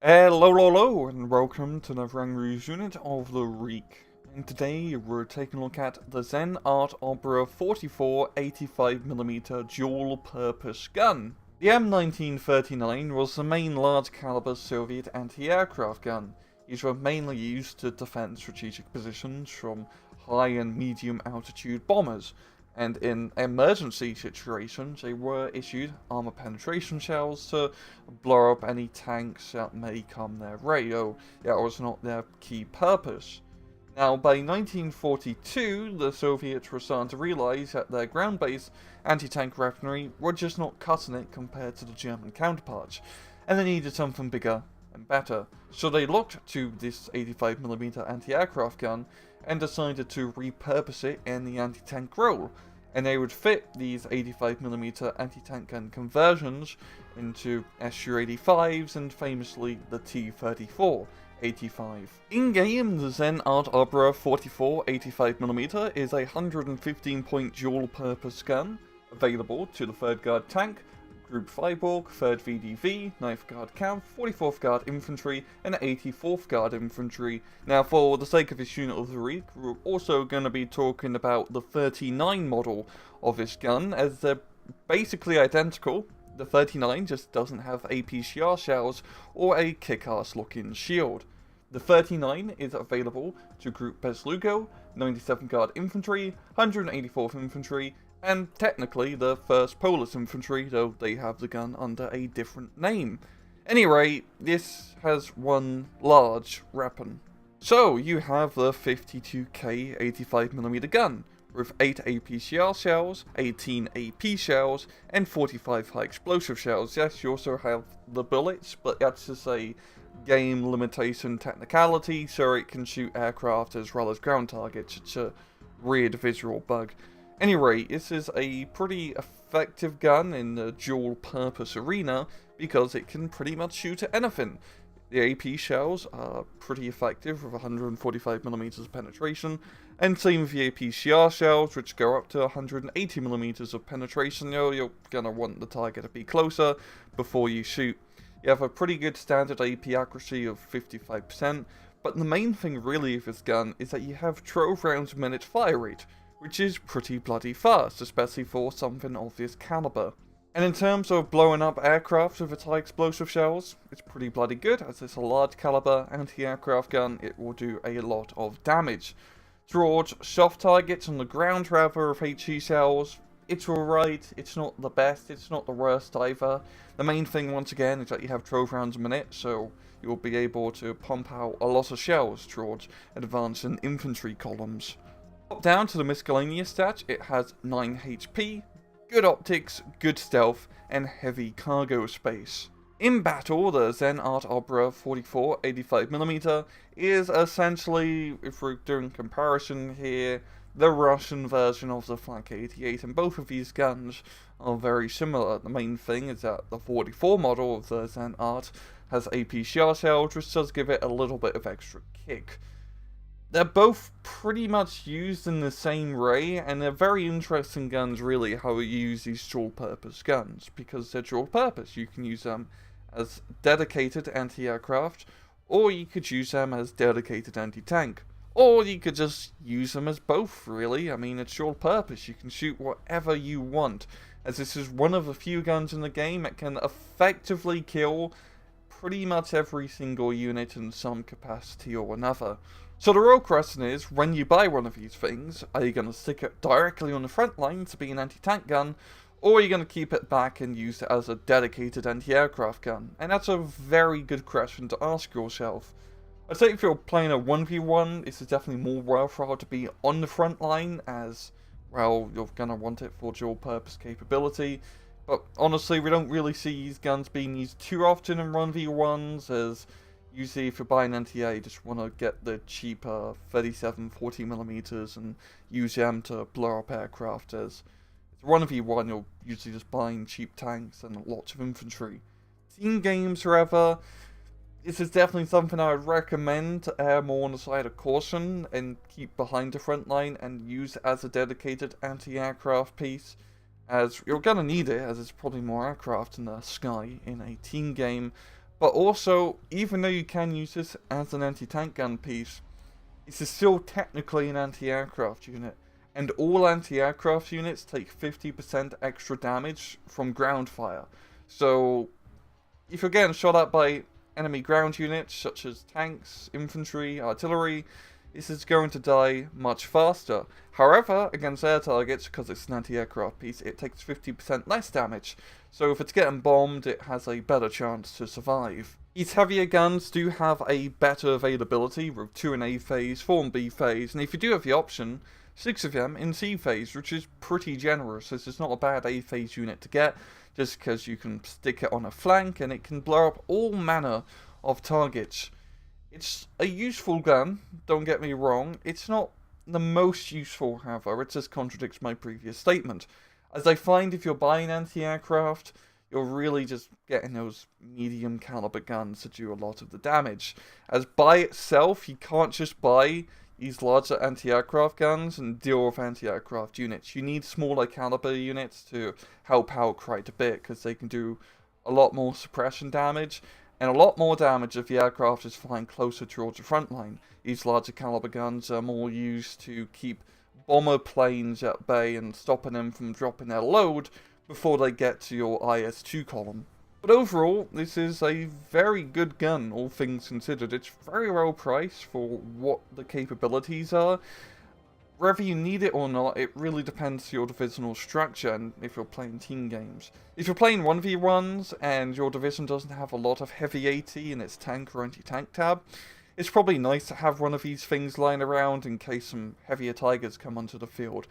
Hello, and welcome to another Angry's unit of the week. And today we're taking a look at the ZEN Art Opera 44 85mm dual-purpose gun. The M1939 was the main large-caliber Soviet anti-aircraft gun. These were mainly used to defend strategic positions from high and medium altitude bombers, and in emergency situations they were issued armor penetration shells to blow up any tanks that may come their way, though that was not their key purpose. Now, by 1942, the Soviets were starting to realise that their ground-based anti-tank weaponry were just not cutting it compared to the German counterparts, and they needed something bigger and better. So they looked to this 85mm anti-aircraft gun and decided to repurpose it in the anti-tank role, and they would fit these 85mm anti-tank gun conversions into Su-85s and famously the T-34. 85. In-game, the ZEN Art Opera 44 85mm is a 115-point dual-purpose gun, available to the 3rd Guard Tank, Group Freiburg, 3rd VDV, 9th Guard Cav, 44th Guard Infantry, and 84th Guard Infantry. Now, for the sake of this unit of the week, we're also going to be talking about the 39 model of this gun, as they're basically identical. The 39 just doesn't have APCR shells or a kick-ass looking shield. The 39 is available to Group Bezlugo, 97th Guard Infantry, 184th Infantry, and technically the 1st Polish Infantry, though they have the gun under a different name. Anyway, this has one large weapon. So, you have the 52K 85mm gun, with 8 APCR shells, 18 AP shells, and 45 high explosive shells. Yes, you also have the bullets, but that's just a game limitation technicality, so it can shoot aircraft as well as ground targets. It's a weird visual bug. Anyway, this is a pretty effective gun in the dual-purpose arena because it can pretty much shoot at anything. The AP shells are pretty effective with 145mm penetration, and same with the APCR shells, which go up to 180mm of penetration. You're gonna want the target to be closer before you shoot. You have a pretty good standard AP accuracy of 55%, but the main thing really of this gun is that you have 12 rounds a minute fire rate, which is pretty bloody fast, especially for something of this caliber. And in terms of blowing up aircraft with its high explosive shells, it's pretty bloody good, as it's a large caliber anti-aircraft gun. It will do a lot of damage. Towards soft targets on the ground, rather, with HE shells, it's alright. It's not the best, it's not the worst either. The main thing, once again, is that you have 12 rounds a minute, so you'll be able to pump out a lot of shells towards advancing infantry columns. Down to the miscellaneous stats, it has 9 HP, good optics, good stealth, and heavy cargo space. In battle, the ZEN Art Opera 44 85mm is essentially, if we're doing comparison here, the Russian version of the Flak 88, and both of these guns are very similar. The main thing is that the 44 model of the ZEN Art has APCR shells, which does give it a little bit of extra kick. They're both pretty much used in the same way, and they're very interesting guns, really, how you use these dual-purpose guns, because they're dual-purpose. You can use them as dedicated anti-aircraft, or you could use them as dedicated anti-tank, or you could just use them as both, really. I mean, it's dual-purpose. You can shoot whatever you want, as this is one of the few guns in the game that can effectively kill pretty much every single unit in some capacity or another. So the real question is, when you buy one of these things, are you going to stick it directly on the front line to be an anti-tank gun, or are you going to keep it back and use it as a dedicated anti-aircraft gun? And that's a very good question to ask yourself. I'd say if you're playing a 1v1, this is definitely more worthwhile to be on the front line, as, well, you're going to want it for dual purpose capability. But honestly, we don't really see these guns being used too often in 1v1s, as usually if you're buying NTA, you just want to get the cheaper 37, 40mm and use them to blow up aircraft, as it's 1v1, you're usually just buying cheap tanks and lots of infantry. Team games, however, this is definitely something I would recommend to err more on the side of caution and keep behind the front line and use it as a dedicated anti-aircraft piece, as you're going to need it, as it's probably more aircraft in the sky in a team game. But also, even though you can use this as an anti-tank gun piece, this is still technically an anti-aircraft unit. And all anti-aircraft units take 50% extra damage from ground fire. So, if you're getting shot at by enemy ground units, such as tanks, infantry, artillery, this is going to die much faster. However, against air targets, because it's an anti-aircraft piece, it takes 50% less damage. So if it's getting bombed, it has a better chance to survive. These heavier guns do have a better availability, with 2 in A phase, 4 in B phase, and if you do have the option, 6 of them in C phase, which is pretty generous. This is not a bad A phase unit to get, just because you can stick it on a flank and it can blow up all manner of targets. It's a useful gun, don't get me wrong. It's not the most useful, however. It just contradicts my previous statement. As I find if you're buying anti-aircraft, you're really just getting those medium caliber guns to do a lot of the damage. As by itself, you can't just buy these larger anti-aircraft guns and deal with anti-aircraft units. You need smaller caliber units to help out quite a bit, because they can do a lot more suppression damage, and a lot more damage if the aircraft is flying closer towards the front line. These larger caliber guns are more used to keep bomber planes at bay and stopping them from dropping their load before they get to your IS-2 column. But overall, this is a very good gun, all things considered. It's very well priced for what the capabilities are. Whether you need it or not, it really depends on your divisional structure and if you're playing team games. If you're playing 1v1s and your division doesn't have a lot of heavy AT in its tank or anti-tank tab, it's probably nice to have one of these things lying around in case some heavier tigers come onto the field.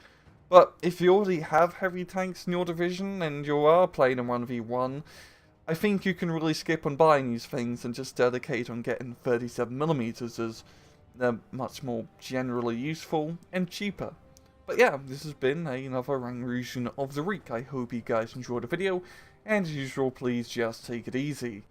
But if you already have heavy tanks in your division and you are playing a 1v1, I think you can really skip on buying these things and just dedicate on getting 37mm, as they're much more generally useful and cheaper. But yeah, this has been another Rang Rouge unit of the week. I hope you guys enjoyed the video, and as usual, please just take it easy.